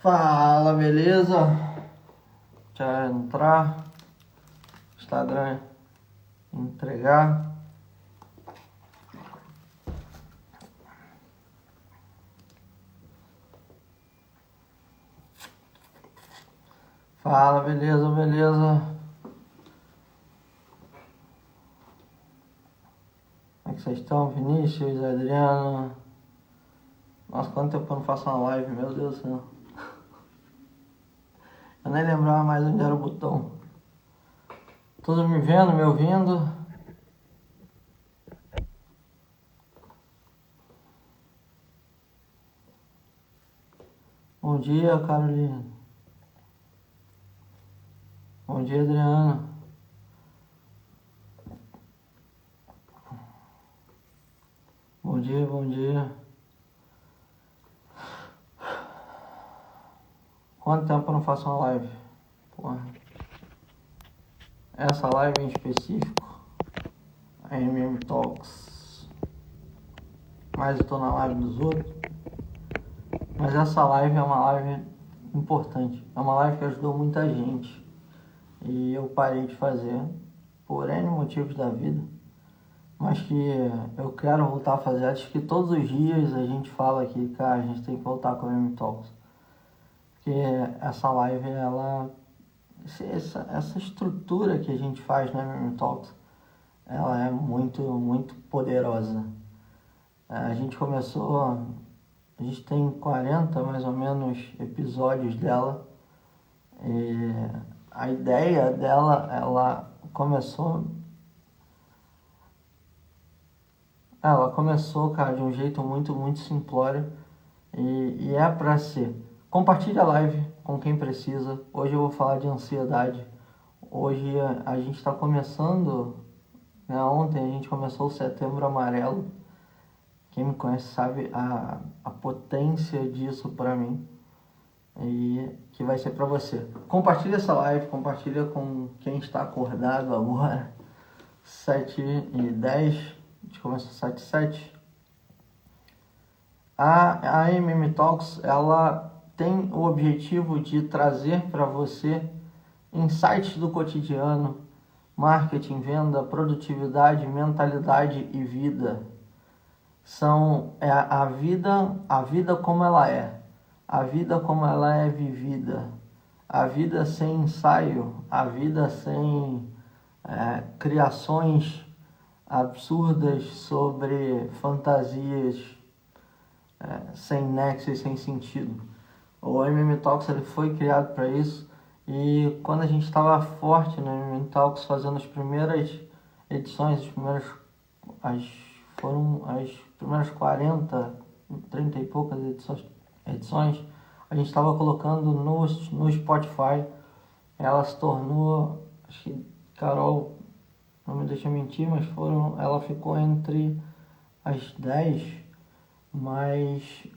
Fala, beleza? Já entrar, Instagram, entregar. Fala, beleza, beleza? Como é que vocês estão, Vinícius, Adriano? Nossa, quanto tempo eu não faço uma live, meu Deus do céu. Eu nem lembrava mais onde era o botão. Todos me vendo, me ouvindo? Bom dia, Carolina. Bom dia, Adriana. Bom dia, bom dia. Quanto tempo eu não faço uma live? Porra. Essa live em específico, a MM Talks. Mas eu tô na live dos outros. Mas essa live é uma live importante. É uma live que ajudou muita gente. E eu parei de fazer por N motivos da vida. Mas que eu quero voltar a fazer. Acho que todos os dias a gente fala aqui, cara, a gente tem que voltar com a MM Talks. Porque essa live, essa estrutura que a gente faz na MM Talks, ela é muito, muito poderosa. A gente tem 40 mais ou menos episódios dela. E a ideia dela, ela começou, cara, de um jeito muito, muito simplório. E é pra ser. Compartilha a live com quem precisa. Hoje eu vou falar de ansiedade. Hoje a gente está começando, né? Ontem a gente começou o Setembro Amarelo. Quem me conhece sabe a potência disso pra mim. E que vai ser pra você. Compartilha essa live, compartilha com quem está acordado agora. 7h10, a gente começa às 7h07. A MM Talks, ela tem o objetivo de trazer para você insights do cotidiano, marketing, venda, produtividade, mentalidade e vida. São a vida como ela é, a vida como ela é vivida, a vida sem ensaio, a vida sem criações absurdas sobre fantasias sem nexo e sem sentido. O MM Talks ele foi criado para isso, e quando a gente estava forte no MM Talks fazendo as primeiras edições, foram as primeiras 40, 30 e poucas edições, a gente estava colocando no Spotify. Ela se tornou, acho que Carol, não me deixa mentir, mas ela ficou entre as 10 mais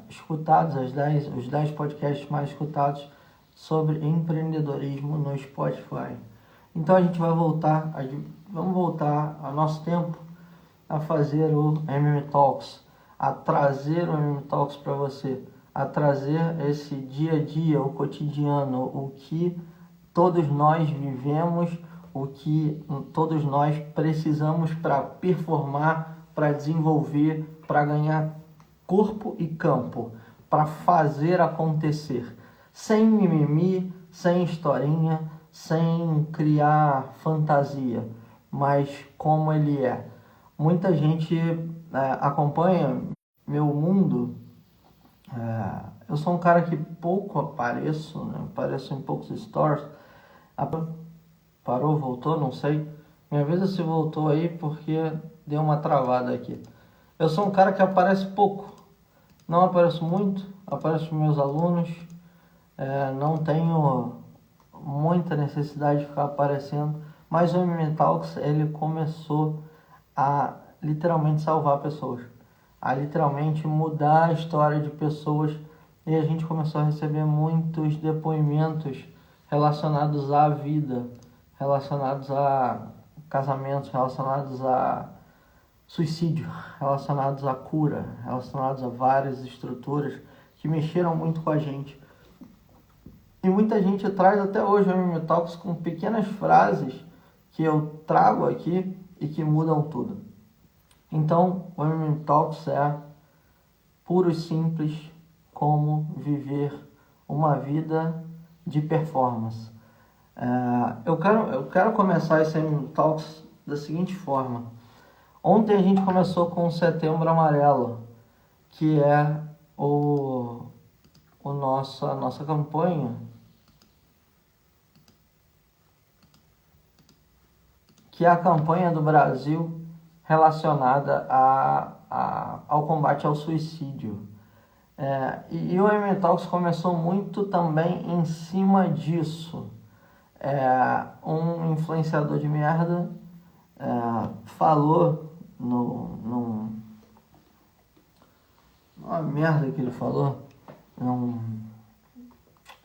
escutados, os 10 podcasts mais escutados sobre empreendedorismo no Spotify. Então a gente vai vamos voltar ao nosso tempo a fazer o MM Talks, a trazer o MM Talks para você, a trazer esse dia a dia, o cotidiano, o que todos nós vivemos, o que todos nós precisamos para performar, para desenvolver, para ganhar corpo e campo, para fazer acontecer, sem mimimi, sem historinha, sem criar fantasia, mas como ele é. Muita gente acompanha meu mundo. Eu sou um cara que pouco apareço, né? Apareço em poucos stories. Parou, voltou, não sei. Minha vida se voltou aí porque deu uma travada aqui. Eu sou um cara que aparece pouco. Não apareço muito, apareço para meus alunos. Não tenho muita necessidade de ficar aparecendo. Mas o MM Talks, ele começou a literalmente salvar pessoas. A literalmente mudar a história de pessoas. E a gente começou a receber muitos depoimentos relacionados à vida, relacionados a casamentos, relacionados a suicídio, relacionados à cura, relacionados a várias estruturas que mexeram muito com a gente. E muita gente traz até hoje o MM Talks com pequenas frases que eu trago aqui e que mudam tudo. Então, o MM Talks é puro e simples como viver uma vida de performance. Eu quero começar esse MM Talks da seguinte forma. Ontem a gente começou com o Setembro Amarelo, que é a nossa campanha, que é a campanha do Brasil relacionada ao combate ao suicídio. E o MM Talks começou muito também em cima disso. Um influenciador de merda falou uma merda que ele falou num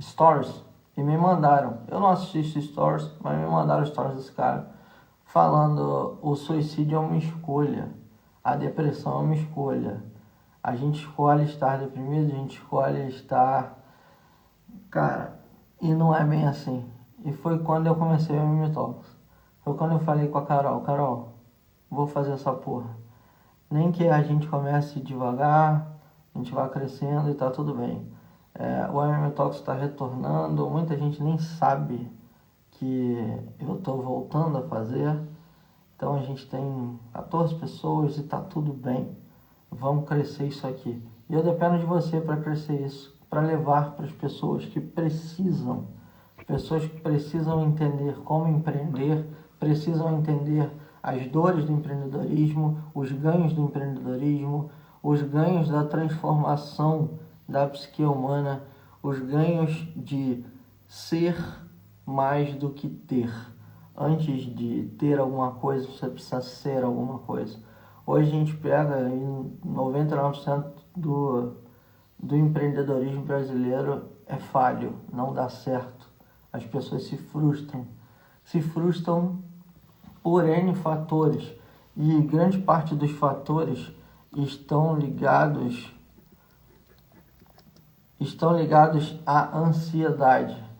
stories e me mandaram. Eu não assisto stories, mas me mandaram stories desse cara falando: o suicídio é uma escolha, a depressão é uma escolha, a gente escolhe estar deprimido, a gente escolhe estar... Cara, e não é bem assim. E foi quando eu comecei o MM Talks. Foi quando eu falei com a Carol, vou fazer essa porra. Nem que a gente comece devagar, a gente vai crescendo e tá tudo bem. O MM Talks está retornando, muita gente nem sabe que eu estou voltando a fazer. Então a gente tem 14 pessoas e tá tudo bem. Vamos crescer isso aqui. E eu dependo de você para crescer isso, para levar para as pessoas que precisam entender como empreender, precisam entender as dores do empreendedorismo, os ganhos do empreendedorismo, os ganhos da transformação da psique humana, os ganhos de ser mais do que ter. Antes de ter alguma coisa, você precisa ser alguma coisa. Hoje a gente pega em 99% do empreendedorismo brasileiro é falho, não dá certo. As pessoas se frustram por N fatores, e grande parte dos fatores estão ligados à ansiedade.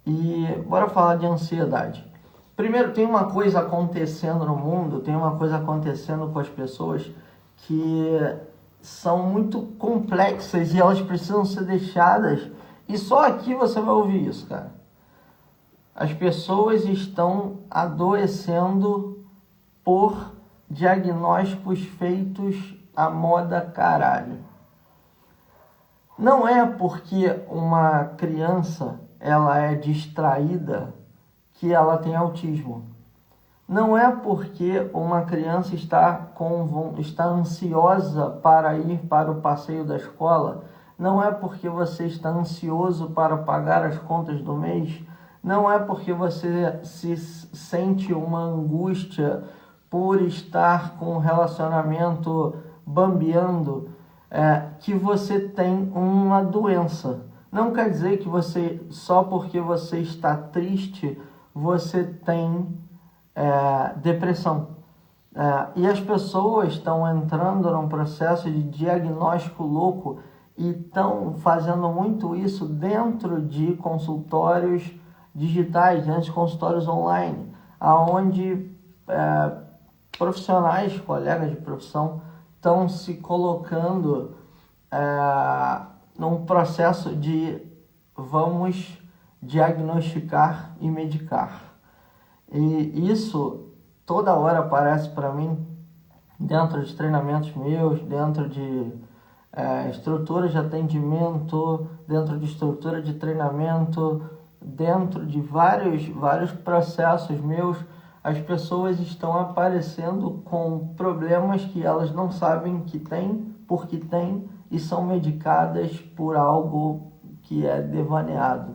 E bora falar de ansiedade. Primeiro, tem uma coisa acontecendo no mundo, tem uma coisa acontecendo com as pessoas que são muito complexas e elas precisam ser deixadas. E só aqui você vai ouvir isso, cara. As pessoas estão adoecendo por diagnósticos feitos à moda caralho. Não é porque uma criança ela é distraída que ela tem autismo. Não é porque uma criança está ansiosa para ir para o passeio da escola, não é porque você está ansioso para pagar as contas do mês, não é porque você se sente uma angústia por estar com um relacionamento bambeando, que você tem uma doença. Não quer dizer que só porque você está triste, você tem depressão. E as pessoas estão entrando num processo de diagnóstico louco e estão fazendo muito isso dentro de consultórios digitais, dentro de consultórios online, onde profissionais, colegas de profissão, estão se colocando num processo de vamos diagnosticar e medicar. E isso toda hora aparece para mim dentro de treinamentos meus, dentro de estruturas de atendimento, dentro de estrutura de treinamento, dentro de vários processos meus. As pessoas estão aparecendo com problemas que elas não sabem que tem, porque tem, e são medicadas por algo que é devaneado.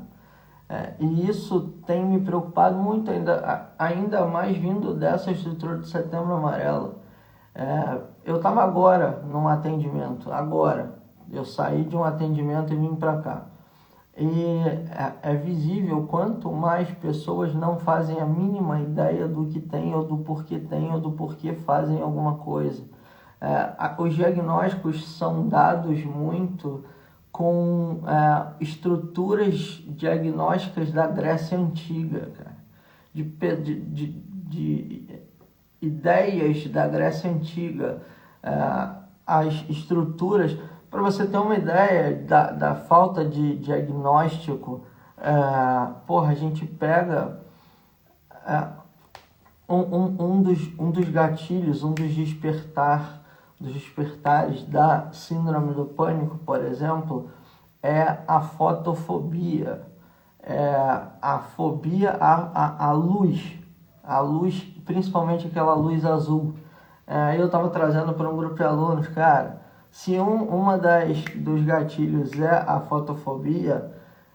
E isso tem me preocupado muito, ainda mais vindo dessa estrutura do Setembro Amarelo. Eu estava agora num atendimento, eu saí de um atendimento e vim para cá. E é visível quanto mais pessoas não fazem a mínima ideia do que tem, ou do porquê fazem alguma coisa. Os diagnósticos são dados muito com estruturas diagnósticas da Grécia Antiga, cara, de ideias da Grécia Antiga, as estruturas, para você ter uma ideia da falta de diagnóstico. A gente pega um dos gatilhos, um dos despertares da síndrome do pânico, por exemplo, é a fotofobia, a fobia à luz, principalmente aquela luz azul. Eu estava trazendo para um grupo de alunos, cara, se uma dos gatilhos é a fotofobia,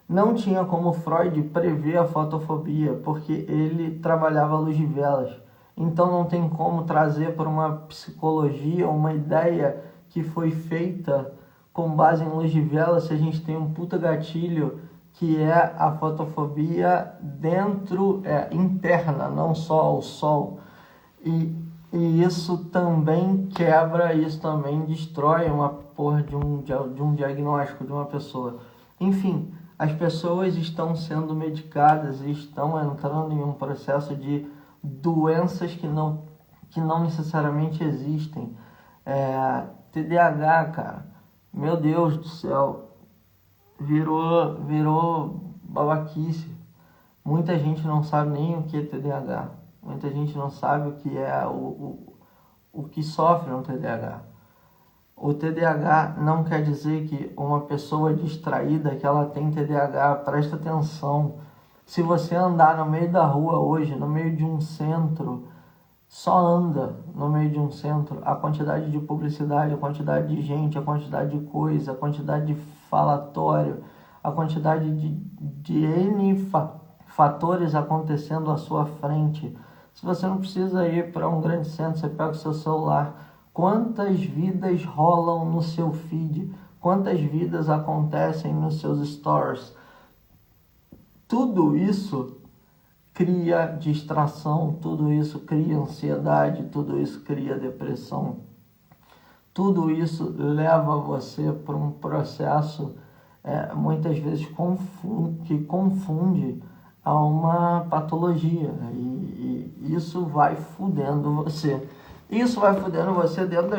não tinha como Freud prever a fotofobia, porque ele trabalhava a luz de velas. Então não tem como trazer para uma psicologia uma ideia que foi feita com base em luz de velas, se a gente tem um puta gatilho que é a fotofobia interna, não só ao sol. E isso também quebra, isso também destrói uma porra de um diagnóstico de uma pessoa. Enfim, as pessoas estão sendo medicadas e estão entrando em um processo de doenças que não necessariamente existem. TDAH, cara, meu Deus do céu, virou babaquice. Muita gente não sabe nem o que é TDAH. Muita gente não sabe o que é o que sofre um TDAH. O TDAH não quer dizer que uma pessoa distraída, que ela tem TDAH, presta atenção. Se você andar no meio da rua hoje, no meio de um centro, só anda no meio de um centro, a quantidade de publicidade, a quantidade de gente, a quantidade de coisa, a quantidade de falatório, a quantidade de N fatores acontecendo à sua frente. Se você não precisa ir para um grande centro, você pega o seu celular. Quantas vidas rolam no seu feed? Quantas vidas acontecem nos seus stories? Tudo isso cria distração, tudo isso cria ansiedade, tudo isso cria depressão. Tudo isso leva você para um processo, muitas vezes, que confunde a uma patologia. E isso vai fudendo você. Isso vai fudendo você dentro da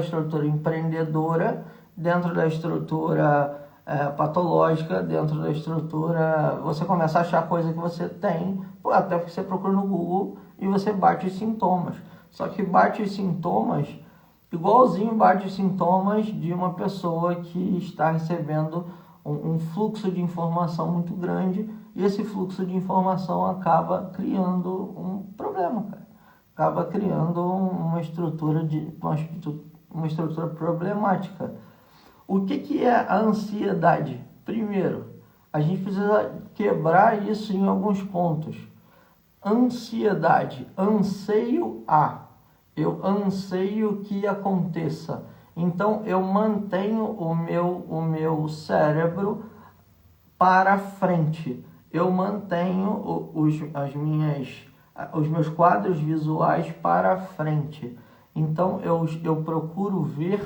estrutura empreendedora, dentro da estrutura patológica, dentro da estrutura... Você começa a achar coisa que você tem, até porque você procura no Google e você bate os sintomas. Só que bate os sintomas, igualzinho bate os sintomas de uma pessoa que está recebendo um fluxo de informação muito grande, e esse fluxo de informação acaba criando um problema, cara. Acaba criando uma estrutura problemática. O que é a ansiedade? Primeiro, a gente precisa quebrar isso em alguns pontos. Ansiedade, anseio eu anseio que aconteça. Então eu mantenho o meu cérebro para frente. Eu mantenho os meus quadros visuais para frente. Então eu procuro ver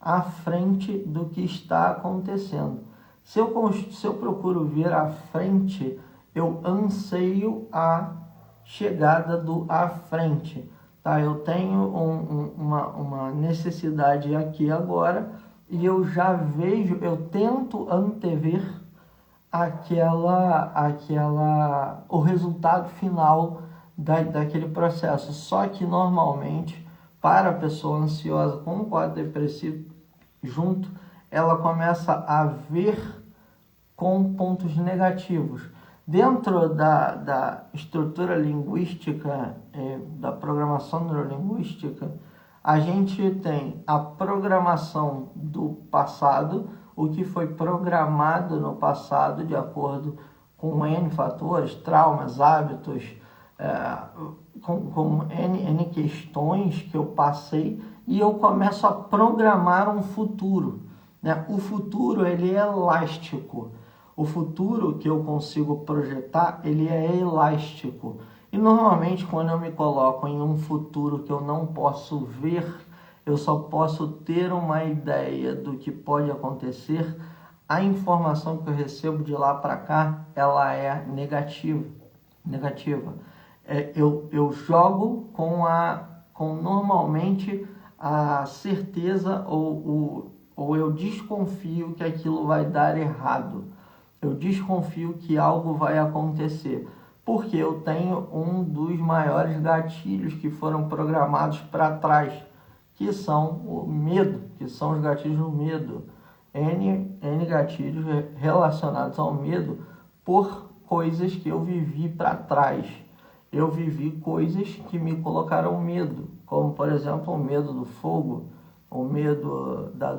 à frente do que está acontecendo. Se eu procuro ver à frente, eu anseio a chegada do à frente. Tá? Eu tenho uma necessidade aqui agora e eu já vejo, eu tento antever o resultado final daquele processo. Só que normalmente, para a pessoa ansiosa com um quadro depressivo junto, ela começa a ver com pontos negativos. Dentro da estrutura linguística, da programação neurolinguística, a gente tem a programação do passado, o que foi programado no passado de acordo com N fatores, traumas, hábitos, com N questões que eu passei, e eu começo a programar um futuro, né? O futuro, ele é elástico. O futuro que eu consigo projetar, ele é elástico. E normalmente quando eu me coloco em um futuro que eu não posso ver, eu só posso ter uma ideia do que pode acontecer. A informação que eu recebo de lá para cá, ela é negativa. Eu jogo com normalmente a certeza ou eu desconfio que aquilo vai dar errado. Eu desconfio que algo vai acontecer. Porque eu tenho um dos maiores gatilhos que foram programados para trás, que são o medo, que são os gatilhos do medo. N gatilhos relacionados ao medo por coisas que eu vivi para trás. Eu vivi coisas que me colocaram medo, como por exemplo o medo do fogo, o medo da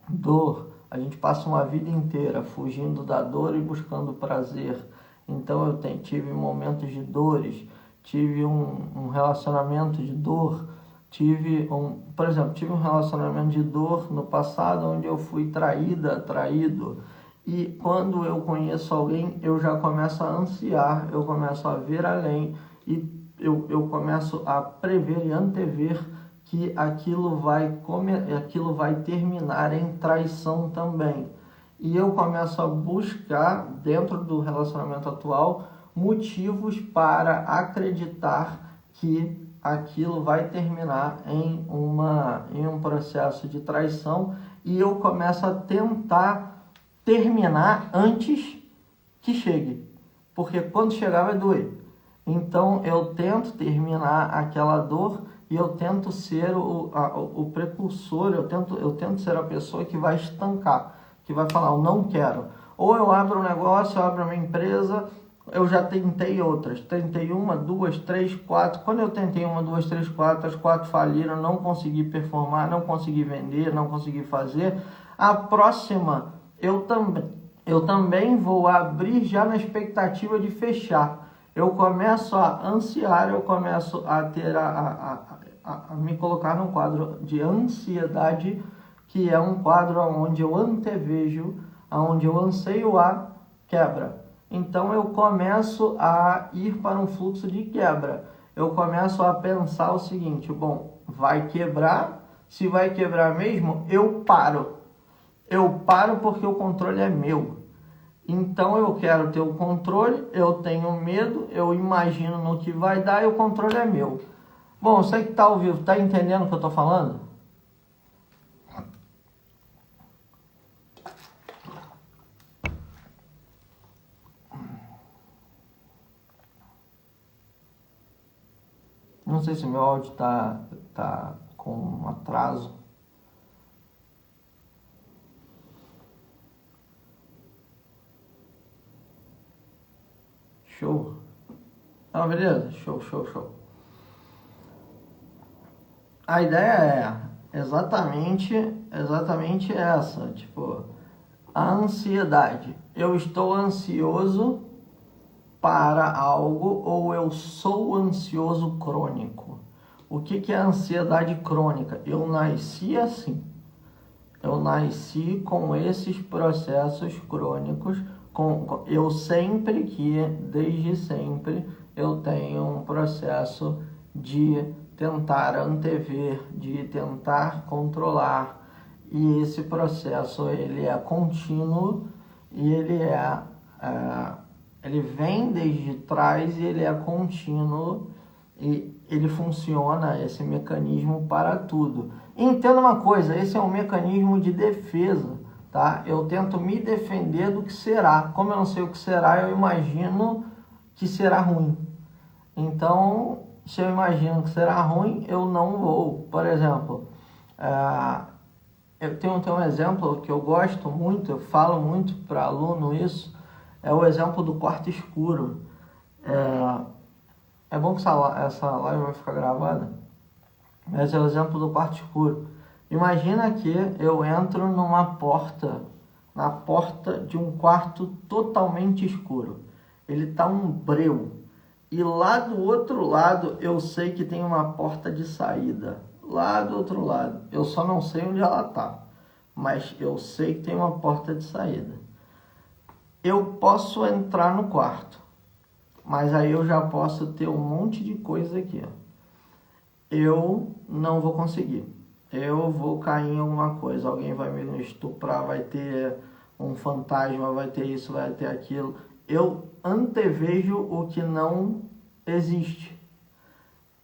dor. A gente passa uma vida inteira fugindo da dor e buscando prazer. Então eu tive momentos de dores, tive um relacionamento de dor, por exemplo, tive um relacionamento de dor no passado onde eu fui traído. E quando eu conheço alguém, eu já começo a ansiar, eu começo a ver além e eu começo a prever e antever que aquilo vai terminar em traição também. E eu começo a buscar, dentro do relacionamento atual, motivos para acreditar que aquilo vai terminar em um processo de traição, e eu começo a tentar terminar antes que chegue, porque quando chegar vai doer. Então eu tento terminar aquela dor e eu tento ser o precursor, eu tento ser a pessoa que vai estancar, que vai falar, eu não quero. Ou eu abro um negócio, eu abro uma empresa, eu já tentei outras, tentei uma, duas, três, quatro. Quando eu tentei uma, duas, três, quatro, as quatro faliram, não consegui performar, não consegui vender, não consegui fazer. A próxima, eu também vou abrir já na expectativa de fechar. Eu começo a ansiar, eu começo a ter a me colocar num quadro de ansiedade, que é um quadro onde eu antevejo, onde eu anseio a quebra. Então eu começo a ir para um fluxo de quebra. Eu começo a pensar o seguinte, bom, vai quebrar, se vai quebrar mesmo, eu paro. Eu paro porque o controle é meu. Então eu quero ter o controle, eu tenho medo, eu imagino no que vai dar e o controle é meu. Bom, você que está ao vivo, está entendendo o que eu estou falando? Não sei se meu áudio tá com um atraso. Show. Não, beleza? Show. A ideia é exatamente essa, tipo, a ansiedade. Eu estou ansioso para algo ou eu sou ansioso crônico? O que é ansiedade crônica? Eu nasci assim. Eu nasci com esses processos crônicos. Eu desde sempre, eu tenho um processo de tentar antever, de tentar controlar. E esse processo, ele é contínuo e ele vem desde trás e ele é contínuo e ele funciona, esse mecanismo, para tudo. Entenda uma coisa, esse é um mecanismo de defesa, tá? Eu tento me defender do que será. Como eu não sei o que será, eu imagino que será ruim. Então, se eu imagino que será ruim, eu não vou. Por exemplo, eu tenho um exemplo que eu gosto muito, eu falo muito para aluno isso, é o exemplo do quarto escuro. É bom que essa live vai ficar gravada, mas é o exemplo do quarto escuro. Imagina que eu entro na porta de um quarto totalmente escuro. Ele está um breu. E lá do outro lado eu sei que tem uma porta de saída. Lá do outro lado. Eu só não sei onde ela está. Mas eu sei que tem uma porta de saída. Eu posso entrar no quarto. Mas aí eu já posso ter um monte de coisa aqui. Eu não vou conseguir. eu vou cair em alguma coisa, alguém vai me estuprar, vai ter um fantasma, vai ter isso, vai ter aquilo. Eu antevejo o que não existe.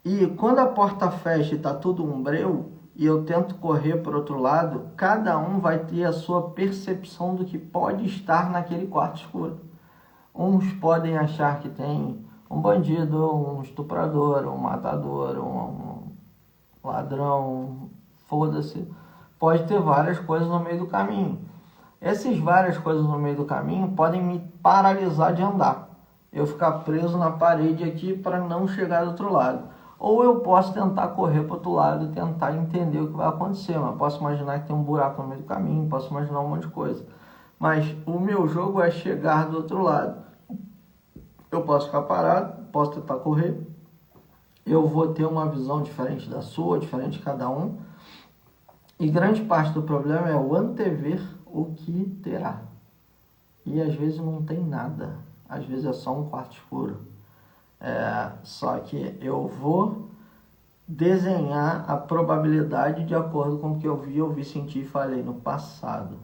E quando a porta fecha e está tudo um breu, e eu tento correr para o outro lado, cada um vai ter a sua percepção do que pode estar naquele quarto escuro. Uns podem achar que tem um bandido, um estuprador, um matador, um ladrão, foda-se. Pode ter várias coisas no meio do caminho. Essas várias coisas no meio do caminho podem me paralisar de andar. Eu ficar preso na parede aqui para não chegar do outro lado. Ou eu posso tentar correr para o outro lado e tentar entender o que vai acontecer. Mas posso imaginar que tem um buraco no meio do caminho, posso imaginar um monte de coisa. Mas o meu jogo é chegar do outro lado. Eu posso ficar parado, posso tentar correr. Eu vou ter uma visão diferente da sua, diferente de cada um. E grande parte do problema é o antever o que terá. E às vezes não tem nada. Às vezes é só um quarto escuro. Só que eu vou desenhar a probabilidade de acordo com o que eu vi, senti e falei no passado.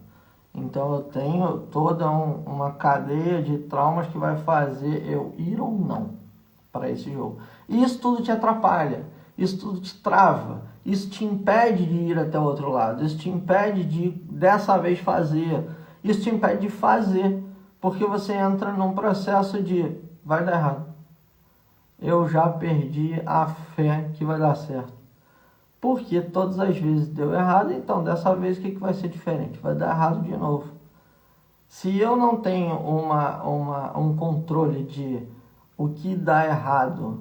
Então eu tenho toda uma cadeia de traumas que vai fazer eu ir ou não para esse jogo. E isso tudo te atrapalha, isso tudo te trava, isso te impede de ir até o outro lado, isso te impede de dessa vez fazer, isso te impede de fazer, porque você entra num processo de vai dar errado. Eu já perdi a fé que vai dar certo. Porque todas as vezes deu errado, então dessa vez o que vai ser diferente? Vai dar errado de novo. Se eu não tenho um controle de o que dá errado,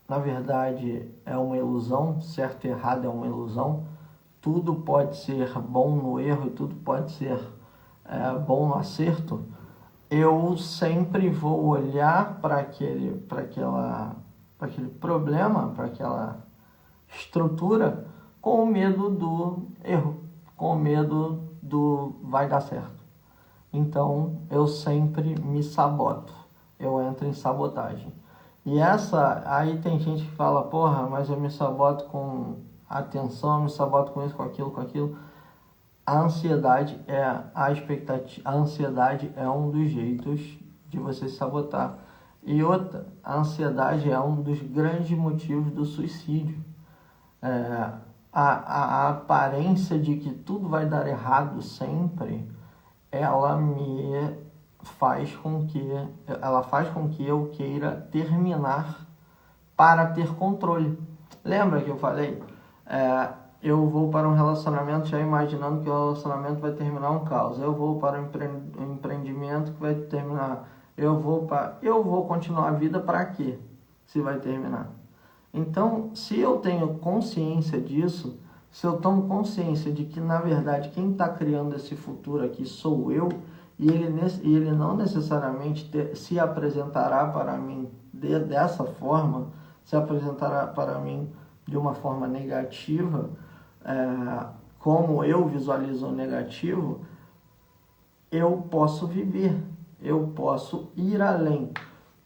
na verdade é uma ilusão, certo e errado é uma ilusão, tudo pode ser bom no erro e tudo pode ser bom no acerto, eu sempre vou olhar para aquele problema, para aquela estrutura, com o medo do erro, com o medo do vai dar certo. Então eu sempre me saboto, eu entro em sabotagem. E aí tem gente que fala, porra, mas eu me saboto com atenção, eu me saboto com isso, com aquilo. A ansiedade a ansiedade é um dos jeitos de você se sabotar. E outra, a ansiedade é um dos grandes motivos do suicídio. A aparência de que tudo vai dar errado sempre, ela faz com que eu queira terminar para ter controle. Lembra que eu falei? Eu vou para um relacionamento já imaginando que o relacionamento vai terminar um caos. Eu vou para um empreendimento que vai terminar. Eu vou continuar a vida para quê? Se vai terminar. Então, se eu tenho consciência disso, se eu tomo consciência de que, na verdade, quem está criando esse futuro aqui sou eu, e ele não necessariamente se apresentará para mim dessa forma, se apresentará para mim de uma forma negativa, como eu visualizo o negativo, eu posso viver, eu posso ir além.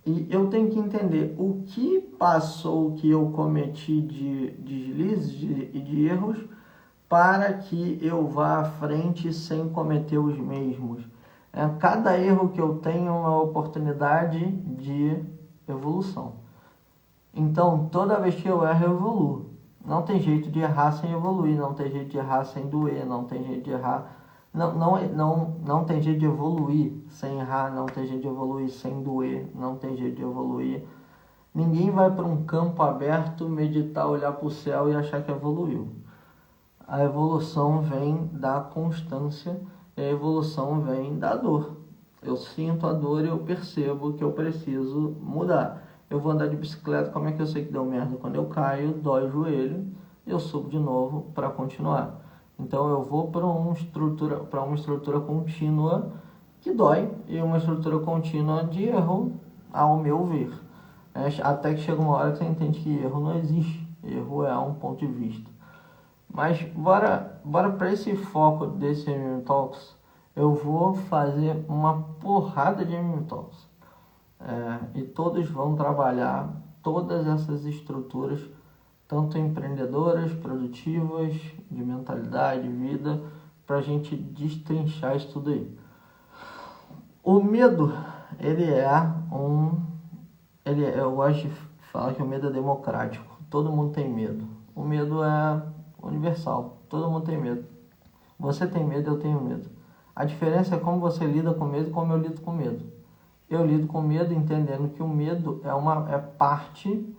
E eu tenho que entender o que passou, que eu cometi de deslizes e de erros, para que eu vá à frente sem cometer os mesmos. Cada erro que eu tenho é uma oportunidade de evolução. Então, toda vez que eu erro, eu evoluo. Não tem jeito de errar sem evoluir, não tem jeito de errar sem doer, não tem jeito de errar... Não tem jeito de evoluir sem errar, não tem jeito de evoluir sem doer, não tem jeito de evoluir. Ninguém vai para um campo aberto, meditar, olhar para o céu e achar que evoluiu. A evolução vem da constância e a evolução vem da dor. Eu sinto a dor e eu percebo que eu preciso mudar. Eu vou andar de bicicleta, como é que eu sei que deu merda? Quando eu caio, dói o joelho, eu subo de novo para continuar. Então eu vou para uma estrutura contínua que dói e uma estrutura contínua de erro, ao meu ver. Até que chega uma hora que você entende que erro não existe, erro é um ponto de vista. Mas bora para esse foco desse MM Talks, eu vou fazer uma porrada de MM Talks. E todos vão trabalhar todas essas estruturas tanto empreendedoras, produtivas, de mentalidade, de vida, para a gente destrinchar isso tudo aí. O medo, eu gosto de falar que o medo é democrático. Todo mundo tem medo. O medo é universal. Todo mundo tem medo. Você tem medo, eu tenho medo. A diferença é como você lida com medo e como eu lido com medo. Eu lido com medo entendendo que o medo é parte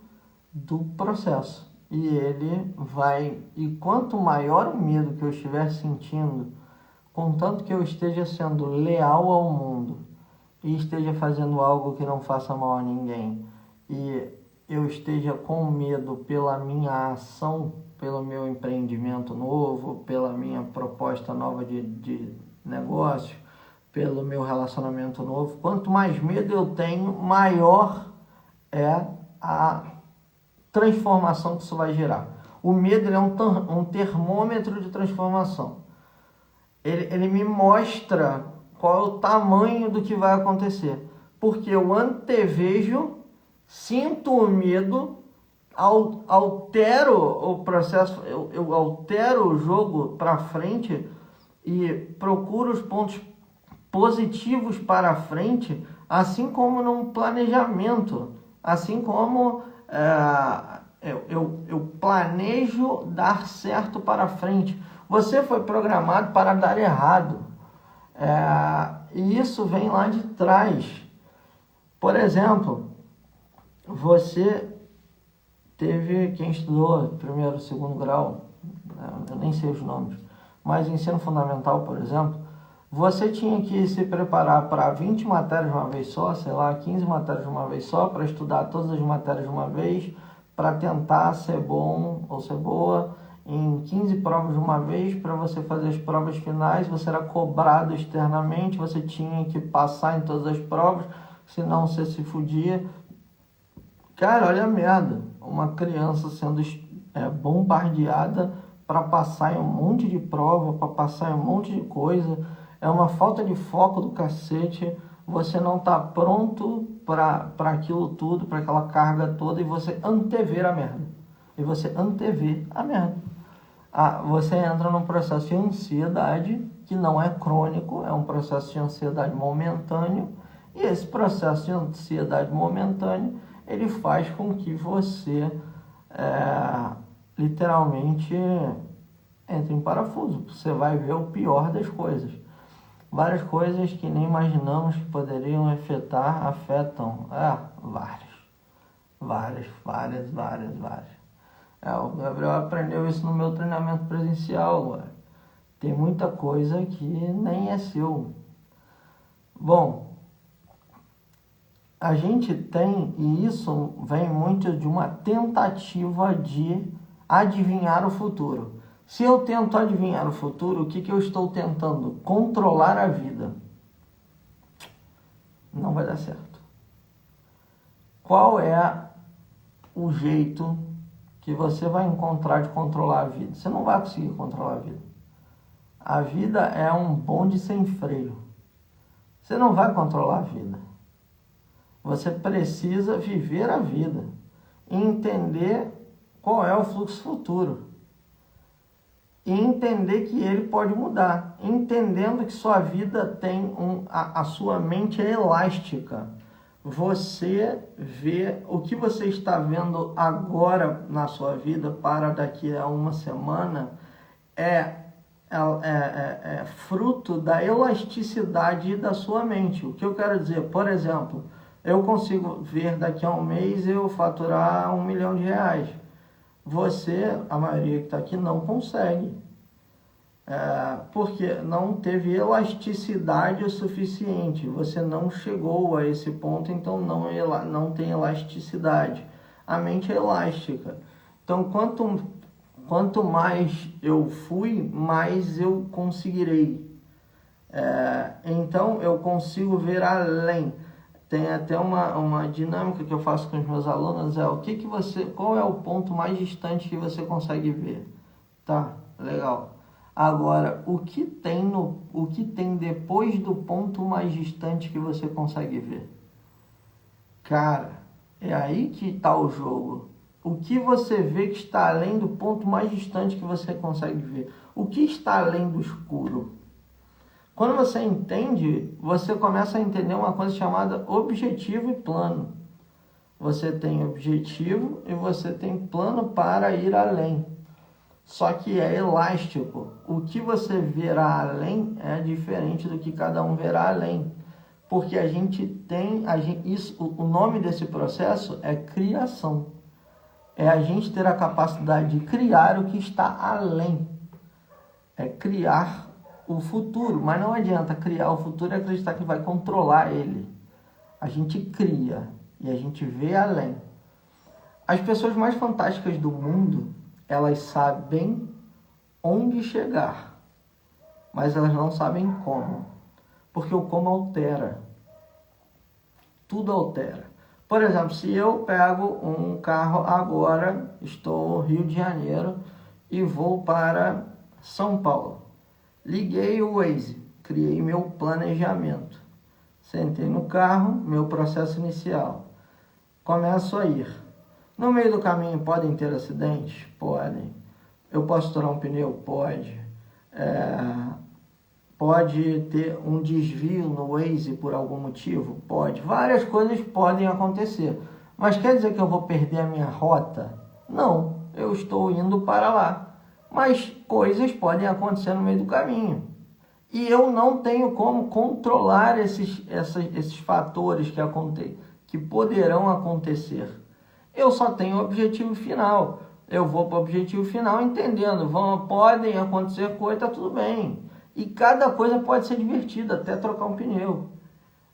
do processo. E quanto maior o medo que eu estiver sentindo, contanto que eu esteja sendo leal ao mundo e esteja fazendo algo que não faça mal a ninguém, e eu esteja com medo pela minha ação, pelo meu empreendimento novo, pela minha proposta nova de negócio, pelo meu relacionamento novo, quanto mais medo eu tenho, maior é a transformação que isso vai gerar. O medo é um termômetro de transformação. Ele me mostra qual é o tamanho do que vai acontecer. Porque eu antevejo, sinto o medo, altero o processo, eu altero o jogo para frente e procuro os pontos positivos para frente, assim como num planejamento, assim como eu planejo dar certo para frente. Você foi programado para dar errado. E isso vem lá de trás. Por exemplo, você teve, quem estudou primeiro, segundo grau, eu nem sei os nomes, mas ensino fundamental, por exemplo, você tinha que se preparar para 20 matérias de uma vez só, 15 matérias de uma vez só, para estudar todas as matérias de uma vez, para tentar ser bom ou ser boa em 15 provas de uma vez. Para você fazer as provas finais, você era cobrado externamente, você tinha que passar em todas as provas, senão você se fudia. Cara, olha a merda, uma criança sendo bombardeada para passar em um monte de prova, para passar em um monte de coisa, é uma falta de foco do cacete. Você não está pronto para aquilo tudo, para aquela carga toda, e você antever a merda. Você entra num processo de ansiedade que não é crônico, é um processo de ansiedade momentâneo, e esse processo de ansiedade momentâneo, ele faz com que você literalmente entre em parafuso. Você vai ver o pior das coisas. Várias coisas que nem imaginamos que poderiam afetam. Várias. O Gabriel aprendeu isso no meu treinamento presencial agora. Tem muita coisa que nem é seu. Bom, a gente tem, e isso vem muito de uma tentativa de adivinhar o futuro. Se eu tento adivinhar o futuro, o que eu estou tentando? Controlar a vida. Não vai dar certo. Qual é o jeito que você vai encontrar de controlar a vida? Você não vai conseguir controlar a vida. A vida é um bonde sem freio. Você não vai controlar a vida. Você precisa viver a vida e entender qual é o fluxo futuro. E entender que ele pode mudar. Entendendo que sua vida tem a sua mente é elástica. Você vê o que você está vendo agora na sua vida para daqui a uma semana é fruto da elasticidade da sua mente. O que eu quero dizer? Por exemplo, eu consigo ver daqui a um mês eu faturar R$1 milhão. Você, a maioria que está aqui, não consegue. Porque não teve elasticidade o suficiente. Você não chegou a esse ponto, então não tem elasticidade. A mente é elástica. Então, quanto mais eu fui, mais eu conseguirei. Então, eu consigo ver além. Tem até uma dinâmica que eu faço com os meus alunos, qual é o ponto mais distante que você consegue ver? Tá, legal. Agora, o que tem depois do ponto mais distante que você consegue ver? Cara, é aí que está o jogo. O que você vê que está além do ponto mais distante que você consegue ver? O que está além do escuro? Quando você entende, você começa a entender uma coisa chamada objetivo e plano. Você tem objetivo e você tem plano para ir além. Só que é elástico. O que você verá além é diferente do que cada um verá além. Porque a gente tem, o nome desse processo é criação. É a gente ter a capacidade de criar o que está além. É criar o futuro. Mas não adianta criar o futuro e acreditar que vai controlar ele. A gente cria e a gente vê além. As pessoas mais fantásticas do mundo, elas sabem onde chegar, mas elas não sabem como. Porque o como altera. Tudo altera. Por exemplo, se eu pego um carro agora, estou no Rio de Janeiro e vou para São Paulo. Liguei o Waze, criei meu planejamento. Sentei no carro, meu processo inicial. Começo a ir. No meio do caminho podem ter acidentes? Podem. Eu posso estourar um pneu? Pode. Pode ter um desvio no Waze por algum motivo? Pode. Várias coisas podem acontecer. Mas quer dizer que eu vou perder a minha rota? Não. Eu estou indo para lá. Mas coisas podem acontecer no meio do caminho. E eu não tenho como controlar esses fatores que poderão acontecer. Eu só tenho o objetivo final. Eu vou para o objetivo final entendendo. Podem acontecer coisas, tá tudo bem. E cada coisa pode ser divertida, até trocar um pneu.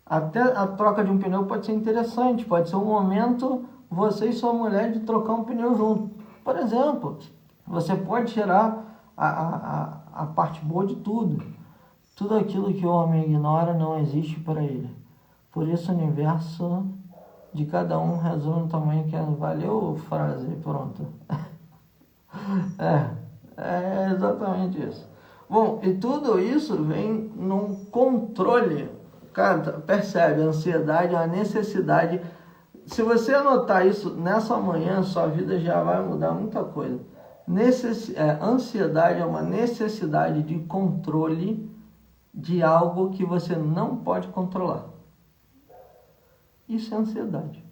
Até a troca de um pneu pode ser interessante. Pode ser um momento, você e sua mulher, de trocar um pneu junto. Por exemplo, você pode tirar a parte boa de tudo. Tudo aquilo que o homem ignora não existe para ele. Por isso o universo de cada um resume no tamanho que é. Valeu, frase, pronto. É exatamente isso. Bom, e tudo isso vem num controle. Cara, percebe, a ansiedade é uma necessidade. Se você anotar isso nessa manhã, sua vida já vai mudar muita coisa. Ansiedade é uma necessidade de controle de algo que você não pode controlar. Isso é ansiedade.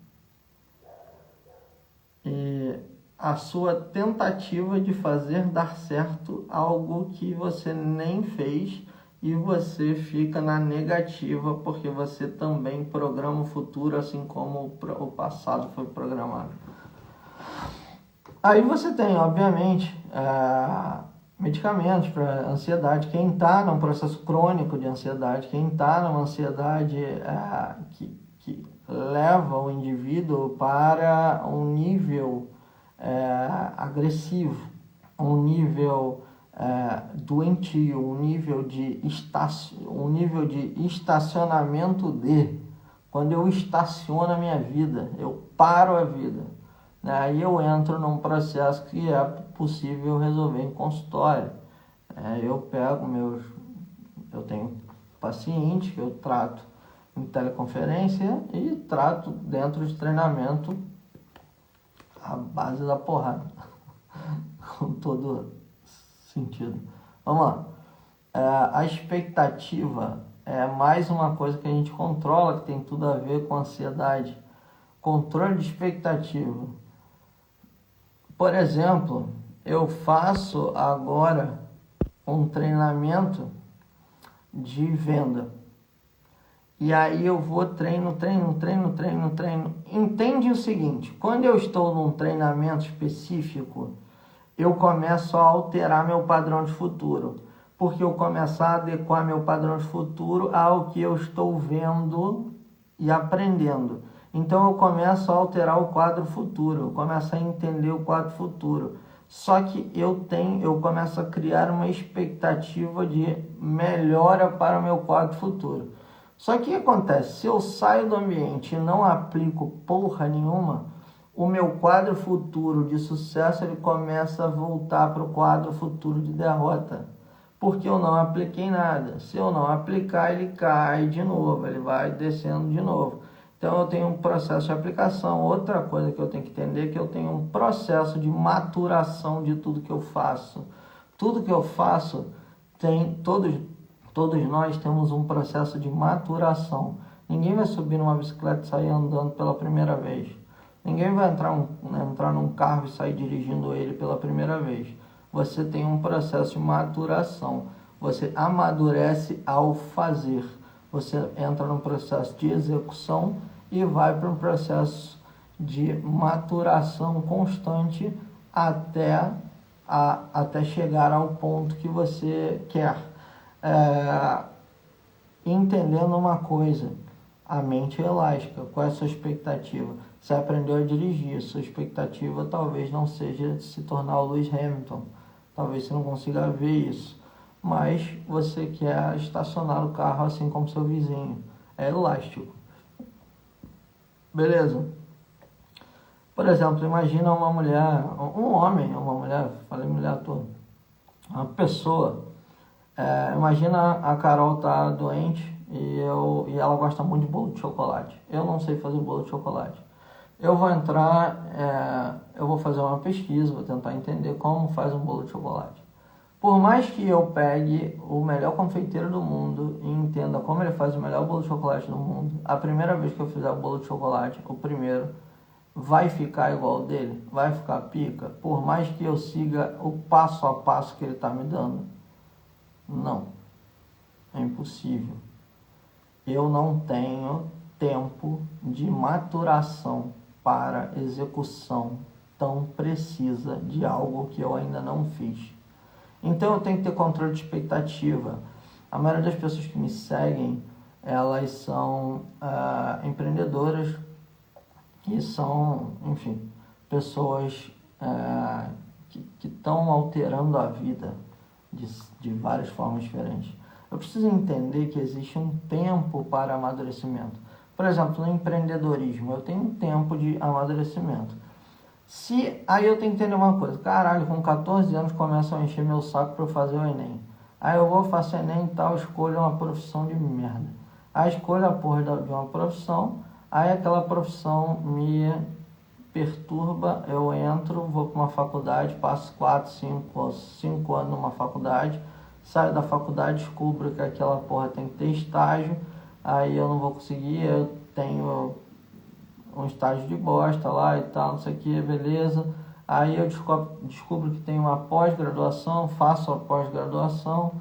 A sua tentativa de fazer dar certo algo que você nem fez e você fica na negativa porque você também programa o futuro assim como o passado foi programado. Aí você tem, obviamente, medicamentos para ansiedade. Quem está num processo crônico de ansiedade, quem está numa ansiedade que leva o indivíduo para um nível agressivo, um nível doentio, um nível de estacionamento quando eu estaciono a minha vida, eu paro a vida, né? Aí eu entro num processo que é possível resolver em consultório. Eu tenho pacientes que eu trato em teleconferência e trato dentro de treinamento a base da porrada, com todo sentido. Vamos lá. A expectativa é mais uma coisa que a gente controla, que tem tudo a ver com ansiedade. Controle de expectativa. Por exemplo, eu faço agora um treinamento de venda. E aí eu vou treino. Entende o seguinte, quando eu estou num treinamento específico, eu começo a alterar meu padrão de futuro. Porque eu começo a adequar meu padrão de futuro ao que eu estou vendo e aprendendo. Então eu começo a alterar o quadro futuro, eu começo a entender o quadro futuro. Só que eu começo a criar uma expectativa de melhora para o meu quadro futuro. Só que o que acontece? Se eu saio do ambiente e não aplico porra nenhuma, o meu quadro futuro de sucesso ele começa a voltar para o quadro futuro de derrota. Porque eu não apliquei nada. Se eu não aplicar, ele cai de novo, ele vai descendo de novo. Então eu tenho um processo de aplicação. Outra coisa que eu tenho que entender é que eu tenho um processo de maturação de tudo que eu faço. Tudo que eu faço tem, todos nós temos um processo de maturação. Ninguém vai subir numa bicicleta e sair andando pela primeira vez. Ninguém vai entrar num carro e sair dirigindo ele pela primeira vez. Você tem um processo de maturação. Você amadurece ao fazer. Você entra num processo de execução e vai para um processo de maturação constante até chegar ao ponto que você quer. Entendendo uma coisa, a mente é elástica. Qual é a sua expectativa? Você aprendeu a dirigir, sua expectativa talvez não seja se tornar o Lewis Hamilton, talvez você não consiga ver isso, mas você quer estacionar o carro assim como seu vizinho, é elástico. Beleza? Por exemplo, imagina uma mulher, um homem, uma mulher, falei mulher toda, uma pessoa, imagina a Carol tá doente e ela gosta muito de bolo de chocolate. Eu não sei fazer bolo de chocolate. Eu vou eu vou fazer uma pesquisa, vou tentar entender como faz um bolo de chocolate. Por mais que eu pegue o melhor confeiteiro do mundo e entenda como ele faz o melhor bolo de chocolate do mundo, a primeira vez que eu fizer o bolo de chocolate, o primeiro, vai ficar igual ao dele? Vai ficar pica? Por mais que eu siga o passo a passo que ele está me dando? Não. É impossível. Eu não tenho tempo de maturação para execução tão precisa de algo que eu ainda não fiz. Então eu tenho que ter controle de expectativa. A maioria das pessoas que me seguem, elas são empreendedoras e são, enfim, pessoas que estão alterando a vida de várias formas diferentes. Eu preciso entender que existe um tempo para amadurecimento. Por exemplo, no empreendedorismo, eu tenho um tempo de amadurecimento. Aí eu tenho que entender uma coisa, caralho, com 14 anos começam a encher meu saco para eu fazer o Enem. Aí eu vou, faço Enem e tal, escolho uma profissão de merda. Aí escolho a porra de uma profissão, aí aquela profissão me perturba, eu entro, vou para uma faculdade, passo 5 anos numa faculdade, saio da faculdade, descubro que aquela porra tem que ter estágio, aí eu não vou conseguir, eu tenho um estágio de bosta lá e tal, não sei o que, beleza. Aí eu descubro que tem uma pós-graduação, faço a pós-graduação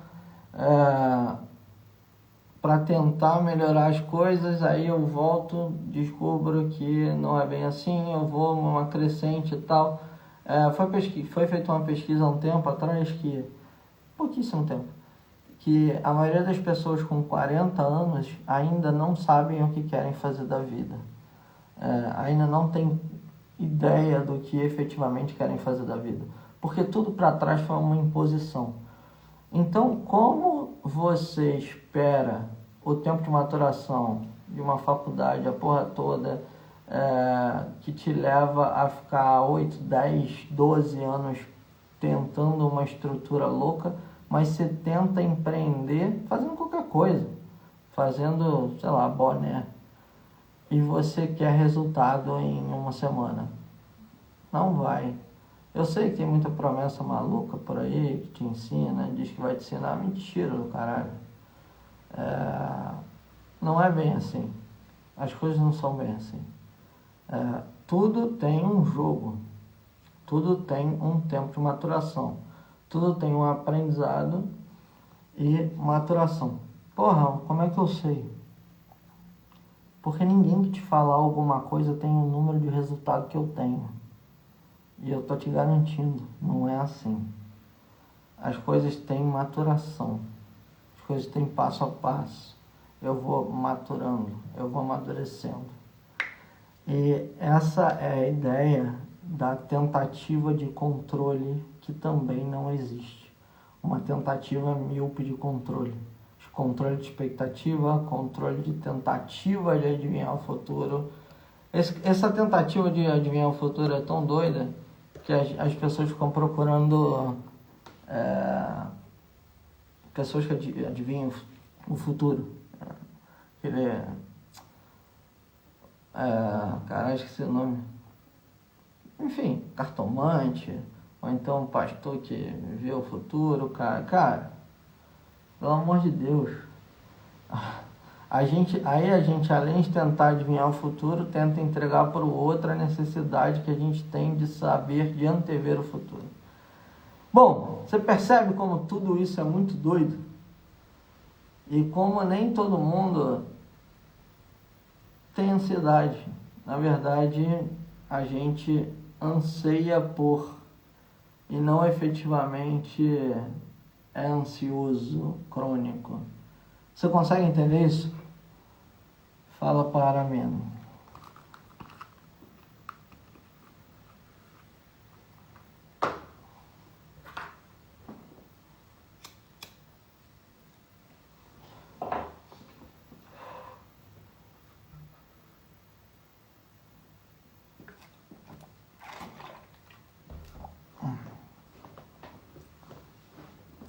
para tentar melhorar as coisas, aí eu volto, descubro que não é bem assim, eu vou numa crescente e tal. Foi feita uma pesquisa há um tempo atrás, pouquíssimo tempo, que a maioria das pessoas com 40 anos ainda não sabem o que querem fazer da vida. Ainda não tem ideia do que efetivamente querem fazer da vida, porque tudo para trás foi uma imposição. Então, como você espera o tempo de maturação de uma faculdade, a porra toda, que te leva a ficar 8, 10, 12 anos tentando uma estrutura louca, mas você tenta empreender fazendo qualquer coisa, fazendo, sei lá, boné, e você quer resultado em uma semana? Não vai. Eu sei que tem muita promessa maluca por aí que te ensina, diz que vai te ensinar, mentira do caralho. Não é bem assim. As coisas não são bem assim. Tudo tem um jogo, tudo tem um tempo de maturação, tudo tem um aprendizado e maturação. Porra, como é que eu sei? Porque ninguém que te falar alguma coisa tem o número de resultado que eu tenho. E eu tô te garantindo, não é assim. As coisas têm maturação. As coisas têm passo a passo. Eu vou maturando, eu vou amadurecendo. E essa é a ideia da tentativa de controle que também não existe. Uma tentativa míope de controle. Controle de expectativa, controle de tentativa de adivinhar o futuro. Essa tentativa de adivinhar o futuro é tão doida que as pessoas ficam procurando pessoas que adivinham o futuro. Cara, esqueci o nome. Enfim, cartomante, ou então um pastor que vê o futuro, cara. Cara, pelo amor de Deus. A gente, além de tentar adivinhar o futuro, tenta entregar para o outro a necessidade que a gente tem de saber, de antever o futuro. Bom, você percebe como tudo isso é muito doido? E como nem todo mundo tem ansiedade. Na verdade, a gente anseia por e não efetivamente é ansioso crônico. Você consegue entender isso? Fala para mim.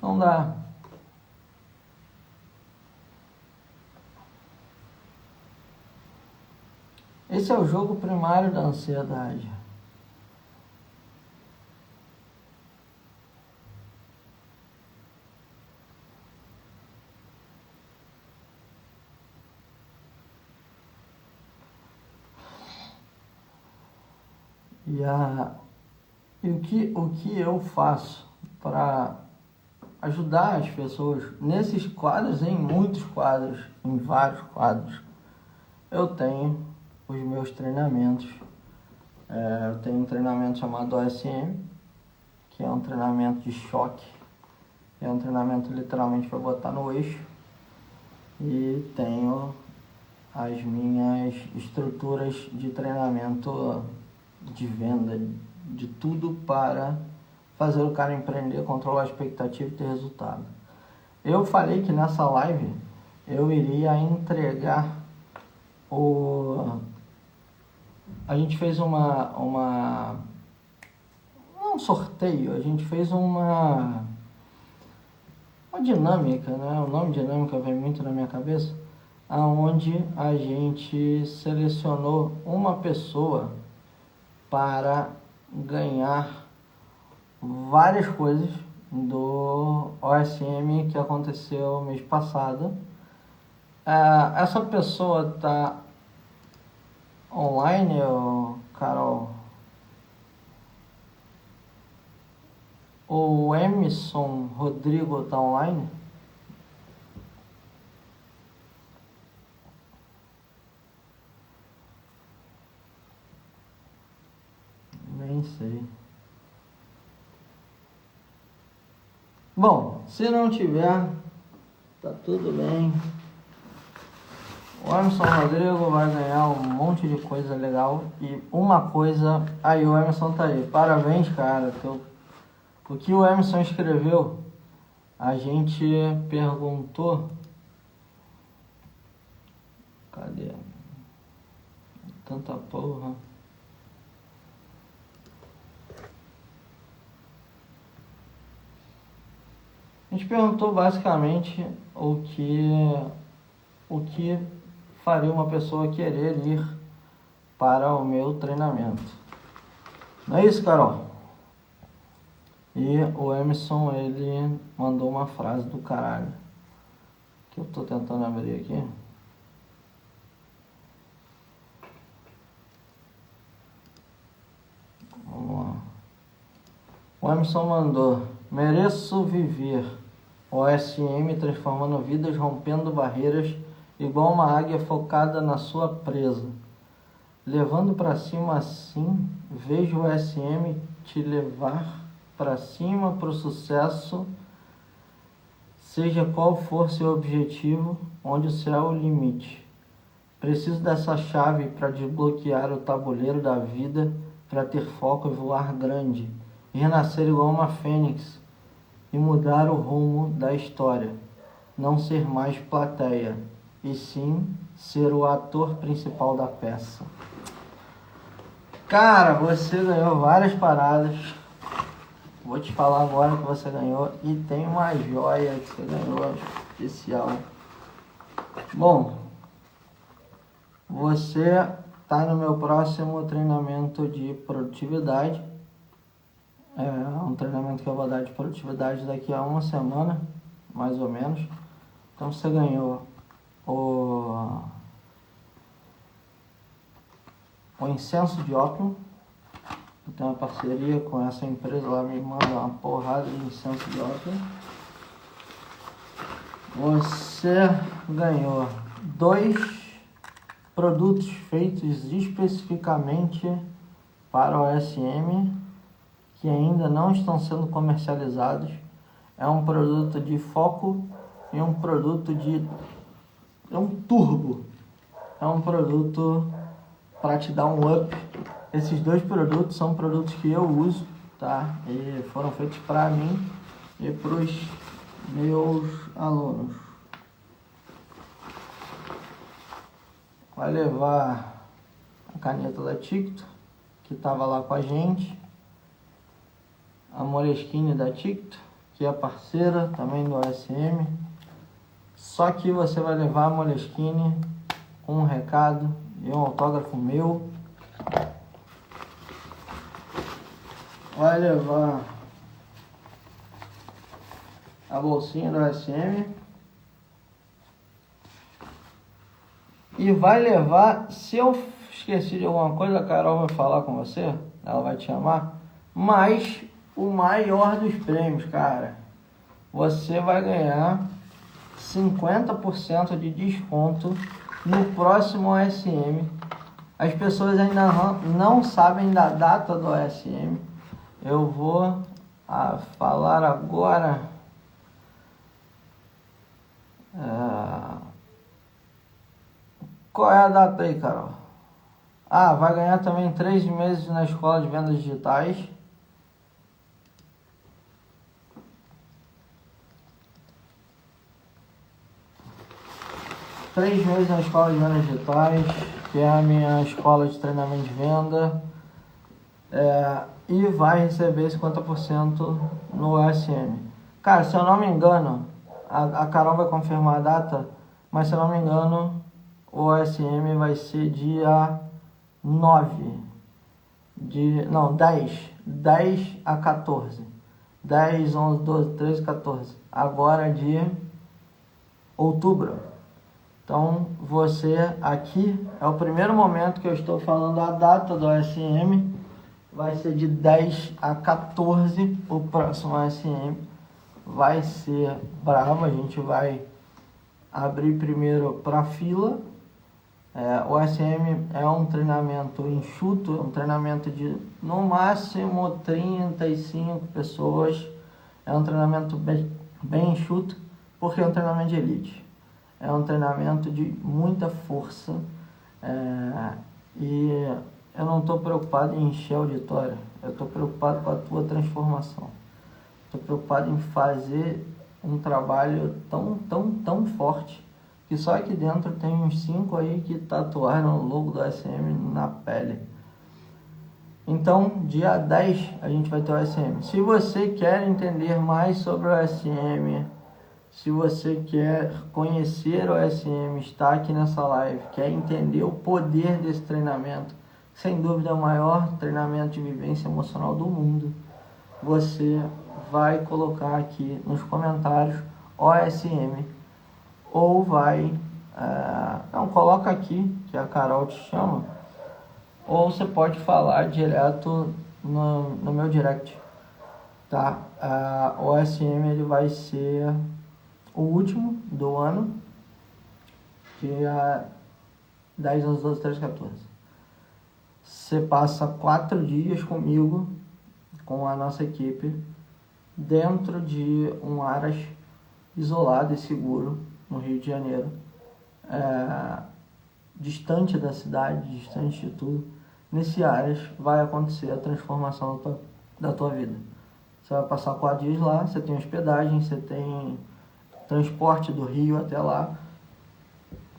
Não dá. Esse é o jogo primário da ansiedade. E o que eu faço para ajudar as pessoas nesses quadros, em muitos quadros, em vários quadros, eu tenho os meus treinamentos. Eu tenho um treinamento chamado OSM, que é um treinamento de choque, é um treinamento literalmente para botar no eixo, e tenho as minhas estruturas de treinamento de venda, de tudo para fazer o cara empreender, controlar a expectativa e ter resultado. Eu falei que nessa live eu iria entregar a gente fez um sorteio, a gente fez uma dinâmica, né? O nome dinâmica vem muito na minha cabeça, aonde a gente selecionou uma pessoa para ganhar várias coisas do OSM que aconteceu mês passado. Essa pessoa está online, Carol? O Emerson Rodrigo está online? Nem sei. Bom, se não tiver, tá tudo bem. O Emerson Rodrigo vai ganhar um monte de coisa legal. E uma coisa... Aí, o Emerson tá aí. Parabéns, cara. O que o Emerson escreveu, a gente perguntou... Cadê? Tanta porra. A gente perguntou basicamente o que faria uma pessoa querer ir para o meu treinamento. Não é isso, Carol? E o Emerson, ele mandou uma frase do caralho, que eu tô tentando abrir aqui. Vamos lá. O Emerson mandou: mereço viver. OSM transformando vidas, rompendo barreiras, igual uma águia focada na sua presa. Levando para cima assim, vejo o OSM te levar para cima, para o sucesso, seja qual for seu objetivo, onde o céu é o limite. Preciso dessa chave para desbloquear o tabuleiro da vida, para ter foco e voar grande, e renascer igual uma fênix, e mudar o rumo da história. Não ser mais plateia, e sim ser o ator principal da peça. Cara, você ganhou várias paradas. Vou te falar agora que você ganhou. E tem uma joia que você ganhou especial. Bom, você tá no meu próximo treinamento de produtividade. É um treinamento que eu vou dar de produtividade daqui a uma semana, mais ou menos. Então você ganhou o incenso de ópio. Eu tenho uma parceria com essa empresa lá, me manda uma porrada de incenso de ópio. Você ganhou 2 produtos feitos especificamente para o OSM que ainda não estão sendo comercializados. É um produto de foco e um produto de... é um turbo. É um produto para te dar um up. Esses 2 produtos são produtos que eu uso, tá? E foram feitos para mim e para os meus alunos. Vai levar a caneta da Ticto, que estava lá com a gente. A Moleskine da Ticto, que é parceira também do OSM. Só que você vai levar a Moleskine com um recado e um autógrafo meu. Vai levar a bolsinha do OSM. E vai levar, se eu esqueci de alguma coisa, a Carol vai falar com você, ela vai te chamar, mas o maior dos prêmios, cara, você vai ganhar 50% de desconto no próximo OSM. As pessoas ainda não sabem da data do OSM. Eu vou falar agora. Qual é a data aí, Carol? Vai ganhar também 3 meses na Escola de Vendas Digitais. Três meses na Escola de Vendas Digitais, que é a minha escola de treinamento de venda. E vai receber 50% no OSM. Cara, se eu não me engano, a Carol vai confirmar a data, mas se eu não me engano, o OSM vai ser dia 10 a 14. 10, 11, 12, 13, 14. Agora de outubro. Então, você aqui é o primeiro momento que eu estou falando a data do OSM. Vai ser de 10 a 14 o próximo OSM. Vai ser bravo, a gente vai abrir primeiro para fila. O OSM é um treinamento enxuto, é um treinamento de no máximo 35 pessoas. É um treinamento bem enxuto, porque é um treinamento de elite. É um treinamento de muita força. E eu não estou preocupado em encher a auditório. Eu estou preocupado com a tua transformação. Estou preocupado em fazer um trabalho tão forte que só aqui dentro tem uns 5 aí que tatuaram o logo do OSM na pele. Então, dia 10 a gente vai ter o OSM. Se você quer entender mais sobre o OSM, se você quer conhecer o OSM, está aqui nessa live, quer entender o poder desse treinamento, sem dúvida é o maior treinamento de vivência emocional do mundo, você vai colocar aqui nos comentários OSM, ou vai, coloca aqui, que a Carol te chama, ou você pode falar direto no meu direct, tá? O OSM ele vai ser o último do ano, dia 10, 11, 12, 13, 14. Você passa 4 dias comigo, com a nossa equipe, dentro de um Aras isolado e seguro, no Rio de Janeiro, distante da cidade, distante de tudo. Nesse Aras vai acontecer a transformação da tua vida. Você vai passar 4 dias lá, você tem hospedagem, você tem transporte do Rio até lá,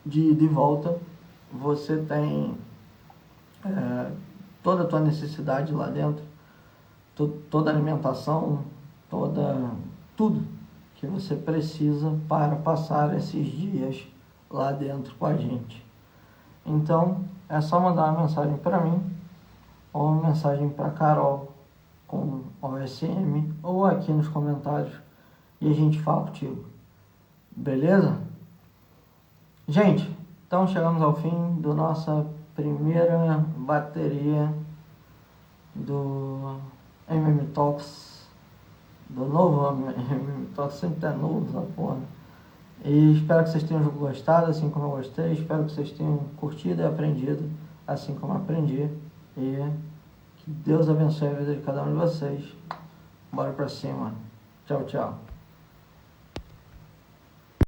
de ida e volta, você tem toda a tua necessidade lá dentro, toda a alimentação, tudo que você precisa para passar esses dias lá dentro com a gente. Então, é só mandar uma mensagem para mim, ou uma mensagem para Carol, com OSM, ou aqui nos comentários, e a gente fala contigo. Beleza? Gente, então chegamos ao fim da nossa primeira bateria do MM Talks, do novo MM Talks, sempre é novo essa porra. E espero que vocês tenham gostado, assim como eu gostei. Espero que vocês tenham curtido e aprendido, assim como eu aprendi. E que Deus abençoe a vida de cada um de vocês. Bora pra cima. Tchau, tchau.